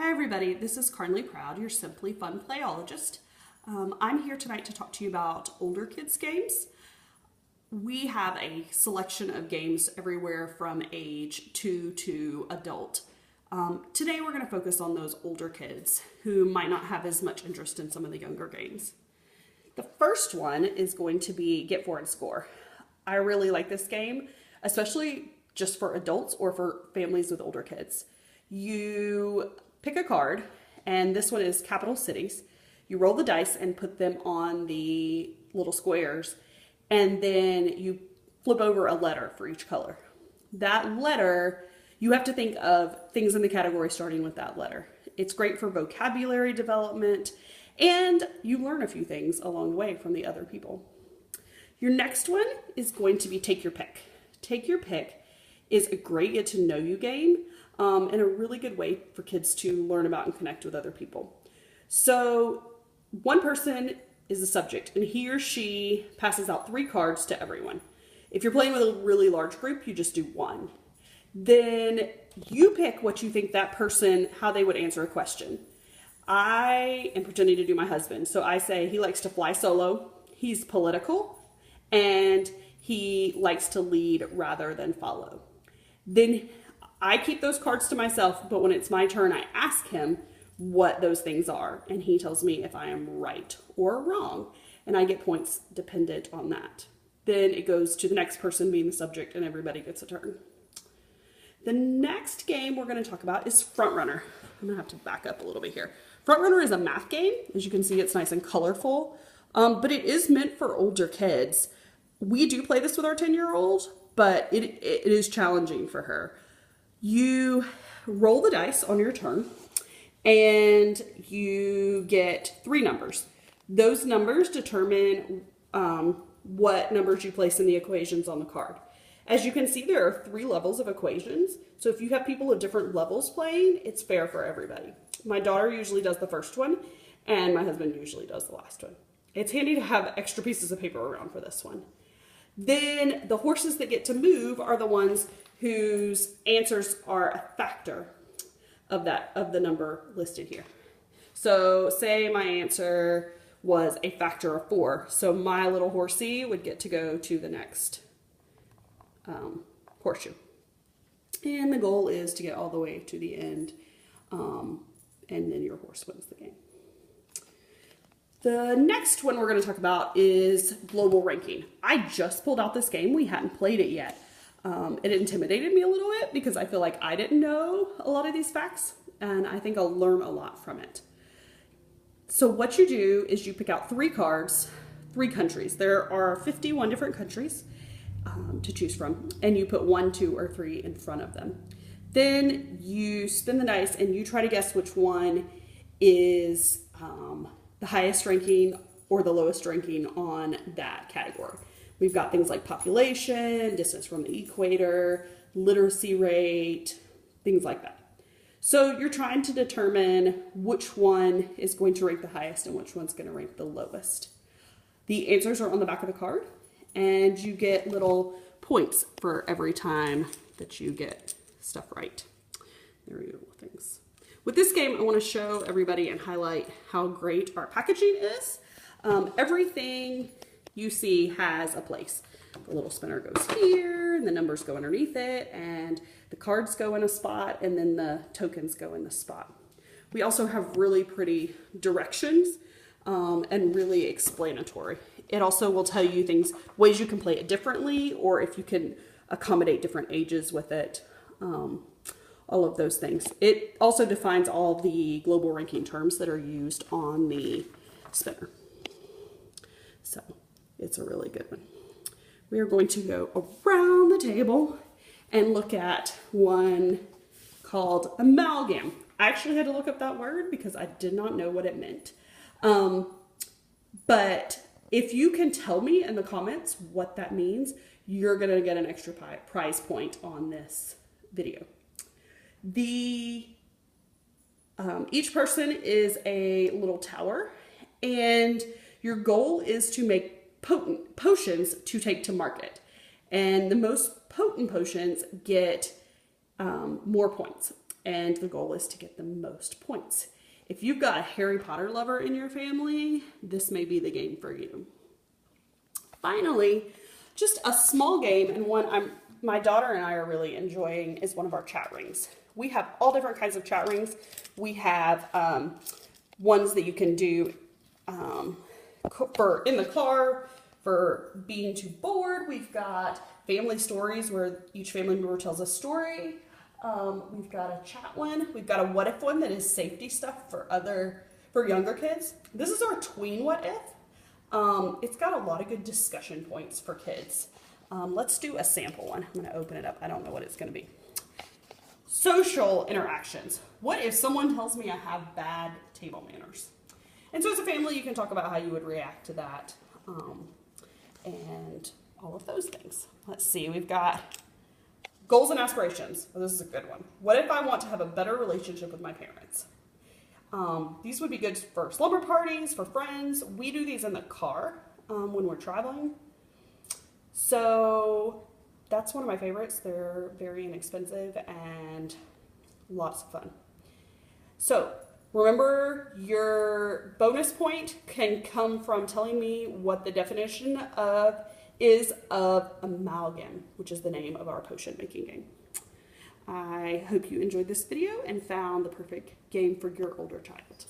Hi everybody, this is Carnley Proud, your Simply Fun Playologist. I'm here tonight to talk to you about older kids games. We have a selection of games everywhere from age 2 to adult. Today we're going to focus on those older kids who might not have as much interest in some of the younger games. The first one is going to be Get 4 and Score. I really like this game, especially just for adults or for families with older kids. You pick a card, and this one is capital cities. You roll the dice and put them on the little squares, and then you flip over a letter for each color. That letter, you have to think of things in the category starting with that letter. It's great for vocabulary development, and you learn a few things along the way from the other people. Your next one is going to be Take Your Pick. Take Your Pick is a great get to know you game, and a really good way for kids to learn about and connect with other people. So one person is the subject, and he or she passes out 3 cards to everyone. If you're playing with a really large group, you just do 1. Then you pick what you think that person, how they would answer a question. I am pretending to do my husband, so I say he likes to fly solo, he's political, and he likes to lead rather than follow. Then I keep those cards to myself, but when it's my turn, I ask him what those things are, and he tells me if I am right or wrong, and I get points dependent on that. Then it goes to the next person being the subject, and everybody gets a turn. The next game we're going to talk about is Front Runner. I'm going to have to back up a little bit here. Front Runner is a math game. As you can see, it's nice and colorful, but it is meant for older kids. We do play this with our 10-year-old, but it is challenging for her. You roll the dice on your turn, and you get 3 numbers. Those numbers determine what numbers you place in the equations on the card. As you can see, there are 3 levels of equations. So if you have people of different levels playing, it's fair for everybody. My daughter usually does the first one, and my husband usually does the last one. It's handy to have extra pieces of paper around for this one. Then the horses that get to move are the ones whose answers are a factor of the number listed here. So say my answer was a factor of 4. So my little horsey would get to go to the next horseshoe. And the goal is to get all the way to the end, and then your horse wins the game. The next one we're going to talk about is Global Ranking. I just pulled out this game. We hadn't played it yet. It intimidated me a little bit because I feel like I didn't know a lot of these facts, and I think I'll learn a lot from it. So what you do is you pick out 3 cards, 3 countries. There are 51 different countries to choose from, and you put 1, 2, or 3 in front of them. Then you spin the dice and you try to guess which one is the highest ranking or the lowest ranking on that category. We've got things like population, distance from the equator, literacy rate, things like that. So you're trying to determine which one is going to rank the highest and which one's going to rank the lowest. The answers are on the back of the card, and you get little points for every time that you get stuff right. There you go, things. With this game, I want to show everybody and highlight how great our packaging is. Everything you see has a place. The little spinner goes here, and the numbers go underneath it, and the cards go in a spot, and then the tokens go in the spot. We also have really pretty directions and really explanatory. It also will tell you things, ways you can play it differently, or if you can accommodate different ages with it. All of those things. It also defines all the global ranking terms that are used on the spinner. So it's a really good one. We are going to go around the table and look at one called amalgam. I actually had to look up that word because I did not know what it meant. But if you can tell me in the comments what that means, you're going to get an extra prize point on this video. Each person is a little tower, and your goal is to make potions to take to market. And the most potent potions get more points. And the goal is to get the most points. If you've got a Harry Potter lover in your family, this may be the game for you. Finally, just a small game, and one my daughter and I are really enjoying, is one of our chat rings. We have all different kinds of chat rings. We have ones that you can do for in the car, for being too bored. We've got family stories where each family member tells a story. We've got a chat one. We've got a what if one that is safety stuff for younger kids. This is our tween what if. It's got a lot of good discussion points for kids. Let's do a sample one. I'm going to open it up. I don't know what it's going to be. Social interactions. What if someone tells me I have bad table manners? And so as a family, you can talk about how you would react to that, and all of those things. Let's see. We've got goals and aspirations. Oh, this is a good one. What if I want to have a better relationship with my parents? These would be good for slumber parties, for friends. We do these in the car when we're traveling. So that's one of my favorites. They're very inexpensive and lots of fun. So remember, your bonus point can come from telling me what the definition is of amalgam, which is the name of our potion making game. I hope you enjoyed this video and found the perfect game for your older child.